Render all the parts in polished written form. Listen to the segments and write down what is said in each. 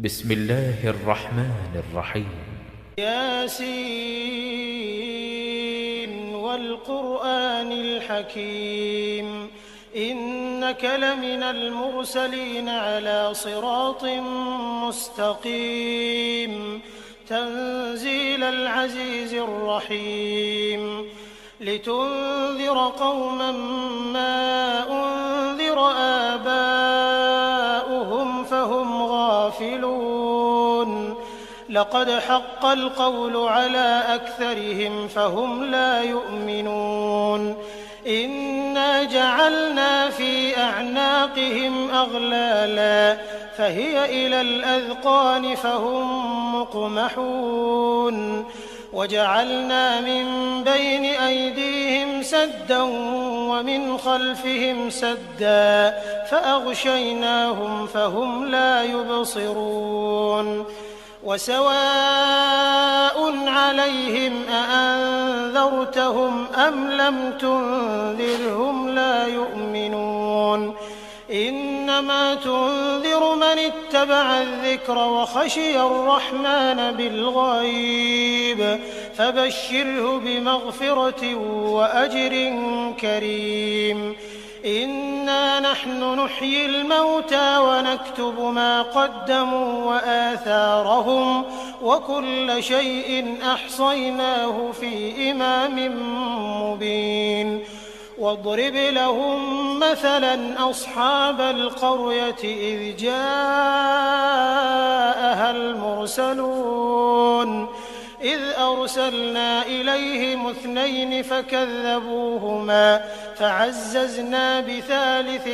بسم الله الرحمن الرحيم. ياسين والقرآن الحكيم إنك لمن المرسلين على صراط مستقيم تنزيل العزيز الرحيم لتنذر قوما ما أنذر آباؤهم فهم غافلون لقد حق القول على أكثرهم فهم لا يؤمنون إنا جعلنا في أعناقهم أغلالا فهي إلى الأذقان فهم مقمحون وجعلنا من بين أيديهم سدا ومن خلفهم سدا فأغشيناهم فهم لا يبصرون وسواء عليهم أأنذرتهم أم لم تنذرهم لا يؤمنون إنما تنذر من اتبع الذكر وخشي الرحمن بالغيب فبشره بمغفرة وأجر كريم إنا نحن نحيي الموتى ونكتب ما قدموا وآثارهم وكل شيء أحصيناه في إمام مبين واضرب لهم مثلا أصحاب القرية إذ جاءها المرسلون إذ أرسلنا إليهم 2 فكذبوهما فعززنا بثالث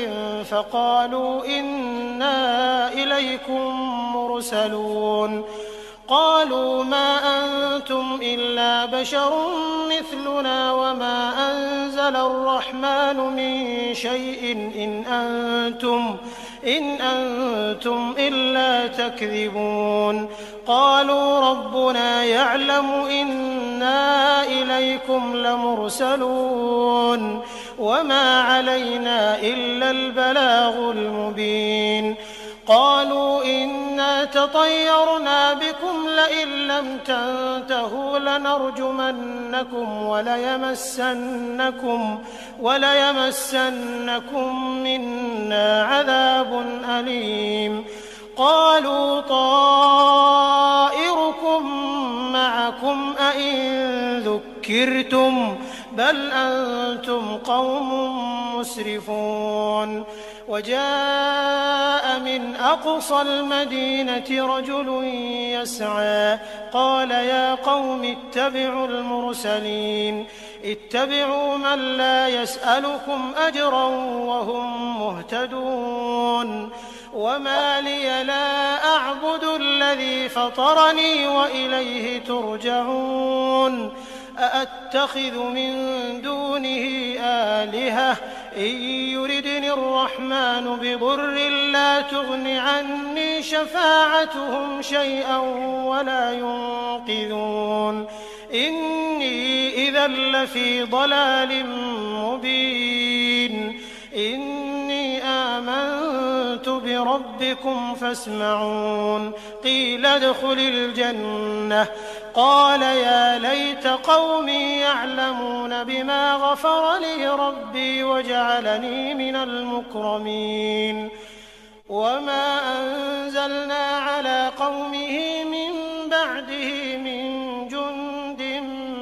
فقالوا إنا إليكم مرسلون قالوا ما أنتم إلا بشر مثلنا وما أنزل الرحمن من شيء إن أنتم إلا تكذبون قالوا ربنا يعلم إنا إليكم لمرسلون وما علينا إلا البلاغ المبين قالوا إنا تطيرنا بكم لئن لم تنتهوا لنرجمنكم وليمسنكم منا عذاب أليم قالوا طائركم معكم أئن ذكرتم بل أنتم قوم مسرفون وجاء من أقصى المدينة رجل يسعى قال يا قوم اتبعوا المرسلين اتبعوا من لا يسألكم أجرا وهم مهتدون وما لي لا أعبد الذي فطرني وإليه ترجعون أأتخذ من دونه آلهة إن يردني الرحمن بضر لا تغن عني شفاعتهم شيئا ولا ينقذون إني إذا لفي ضلال مبين إني آمنت بربكم فاسمعون قيل ادخل الجنة قال يا ليت قومي يعلمون بما غفر لي ربي وجعلني من المكرمين وما أنزلنا على قومه من بعده من جند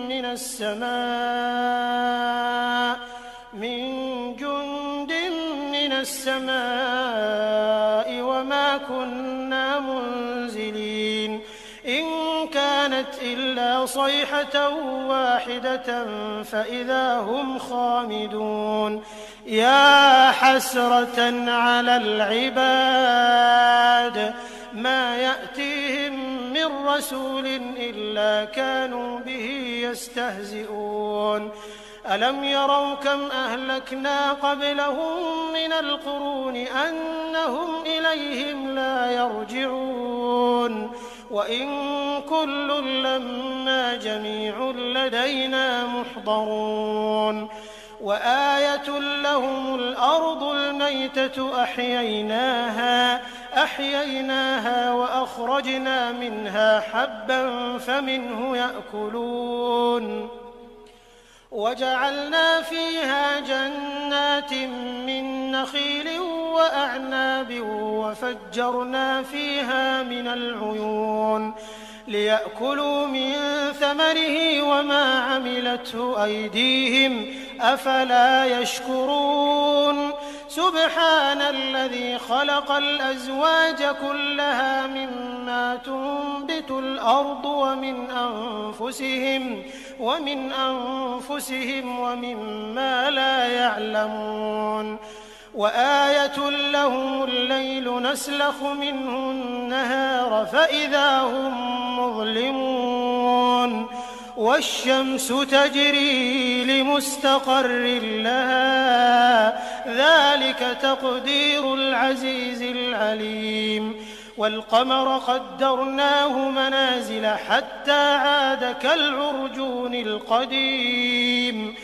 من السماء وما كنا منزلين إن كانت إلا صيحة واحدة فإذا هم خامدون يا حسرة على العباد ما يأتيهم من رسول إلا كانوا به يستهزئون ألم يروا كم أهلكنا قبلهم من القرون أنهم إليهم لا يرجعون وإن كل لما جميع لدينا محضرون وآية لهم الأرض الميتة أحييناها فأحييناها وأخرجنا منها حبا فمنه يأكلون وجعلنا فيها جنات من نخيل وأعناب وفجرنا فيها من العيون ليأكلوا من ثمره وما عملته أيديهم أفلا يشكرون سبحان الذي خلق الأزواج كلها مما تنبت الأرض ومن أنفسهم ومما لا يعلمون وآية لهم الليل نسلخ منه النهار فإذا هم مظلمون والشمس تجري لمستقر لها ذلك تقدير العزيز العليم والقمر قدرناه منازل حتى عاد كالعرجون القديم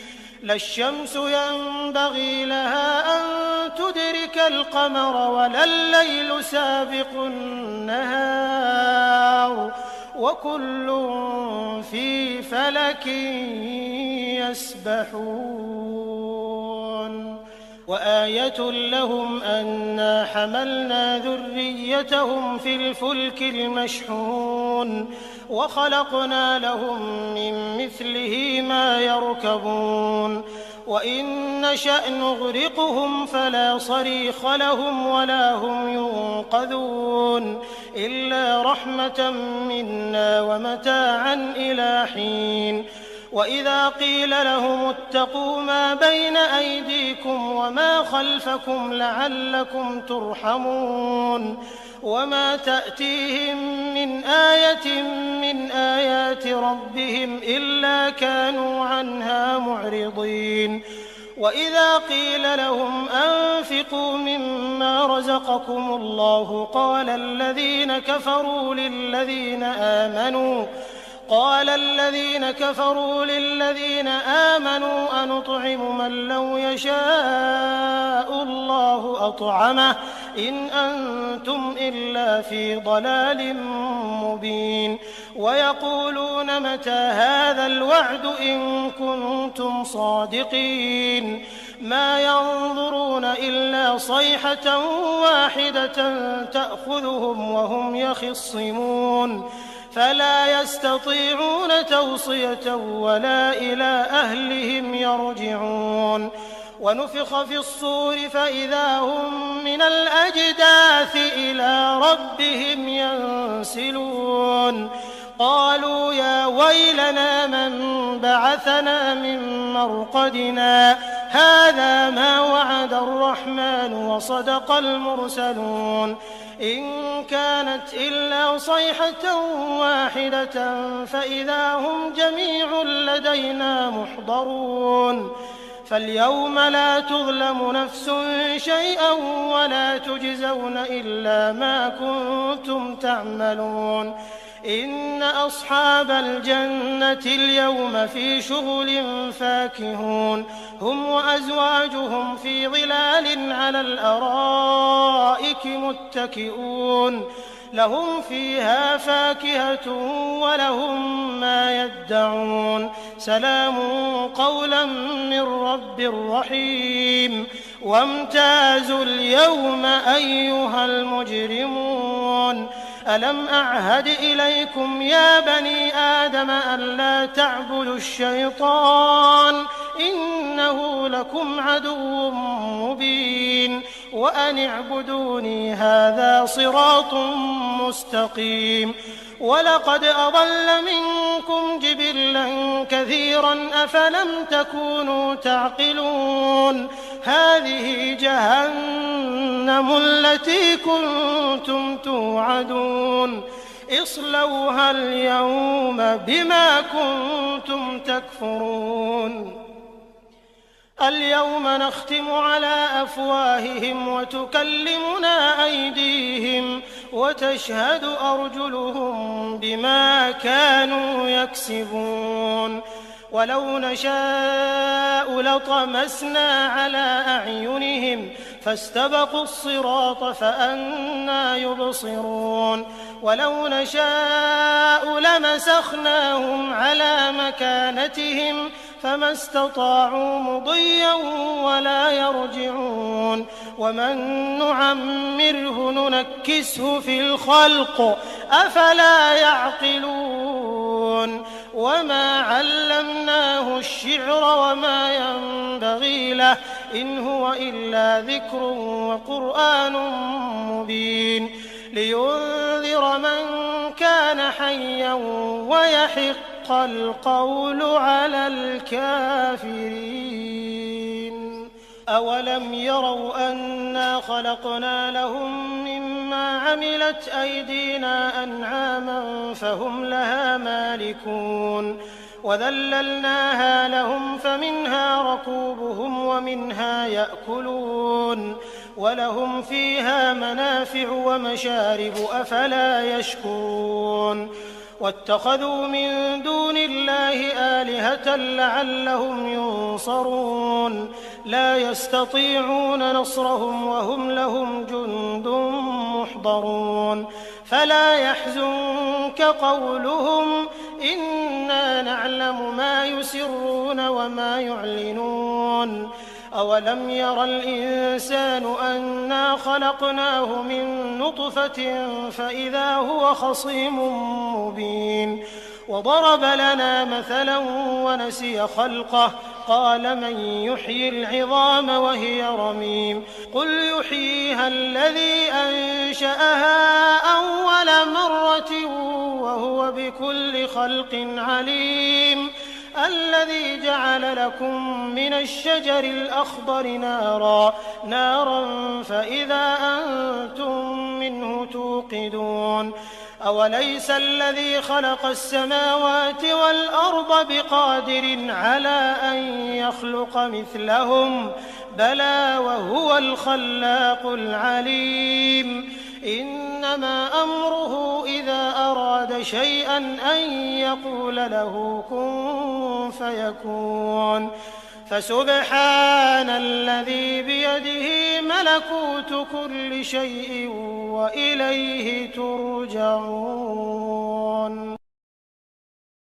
لا الشمس ينبغي لها أن تدرك القمر ولا الليل سابق النهار وكل في فلك يسبحون وآية لهم أنا حملنا ذريتهم في الفلك المشحون وخلقنا لهم من مثله ما يركبون وإن نشأ نغرقهم فلا صريخ لهم ولا هم ينقذون إلا رحمة منا ومتاعا إلى حين وإذا قيل لهم اتقوا ما بين أيديكم وما خلفكم لعلكم ترحمون وما تأتيهم من آية من آيات ربهم إلا كانوا عنها معرضين وإذا قيل لهم أنفقوا مما رزقكم الله قال الذين كفروا للذين آمنوا أنطعم من لو يشاء الله أطعمه إن أنتم إلا في ضلال مبين ويقولون متى هذا الوعد إن كنتم صادقين ما ينظرون إلا صيحة واحدة تأخذهم وهم يخصمون فلا يستطيعون توصية ولا إلى أهلهم يرجعون ونفخ في الصور فإذا هم من الأجداث إلى ربهم ينسلون قالوا يا ويلنا من بعثنا من مرقدنا هذا ما وعد الرحمن وصدق المرسلون إن كانت إلا صيحة واحدة فإذا هم جميع لدينا محضرون فاليوم لا تظلم نفس شيئا ولا تجزون إلا ما كنتم تعملون إن أصحاب الجنة اليوم في شغل فاكهون هم وأزواجهم في ظلال على الأرائك متكئون لهم فيها فاكهة ولهم ما يدعون سلام قولا من رب رحيم وامتازوا اليوم أيها المجرمون ألم أعهد إليكم يا بني آدم ألا تعبدوا الشيطان إنه لكم عدو مبين وأن اعبدوني هذا صراط مستقيم ولقد أضل منكم جبلا كثيرا أفلم تكونوا تعقلون هذه جهنم التي كنتم توعدون اصلوها اليوم بما كنتم تكفرون اليوم نختم على أفواههم وتكلمنا أيديهم وتشهد أرجلهم بما كانوا يكسبون ولو نشاء لطمسنا على أعينهم فاستبقوا الصراط فأنى يبصرون ولو نشاء لمسخناهم على مكانتهم فما استطاعوا مضيا ولا يرجعون ومن نعمره ننكسه في الخلق أفلا يعقلون وما علمناه الشعر وما ينبغي له إن هو إلا ذكر وقرآن مبين لينذر من كان حيا ويحق القول على الكافرين أولم يروا أنا خلقنا لهم مما عملت أيدينا أنعاما فهم لها مالكون وذللناها لهم فمنها ركوبهم ومنها يأكلون ولهم فيها منافع ومشارب أفلا يشكرون واتخذوا من دون الله آلهة لعلهم ينصرون لا يستطيعون نصرهم وهم لهم جند محضرون فلا يحزنك قولهم إنا نعلم ما يسرون وما يعلنون أولم ير الإنسان أنا خلقناه من نطفة فإذا هو خصيم مبين وضرب لنا مثلا ونسي خلقه قال من يحيي العظام وهي رميم قل يحييها الذي أنشأها أول مرة وهو بكل خلق عليم الذي جعل لكم من الشجر الأخضر نارا فإذا أنتم منه توقدون أوليس الذي خلق السماوات والأرض بقادر على أن يخلق مثلهم بلى وهو الخلاق العليم إنما أمره إذا أراد شيئا أن يقول له كن فيكون فسبحان الذي بيده ملكوت كل شيء وإليه ترجعون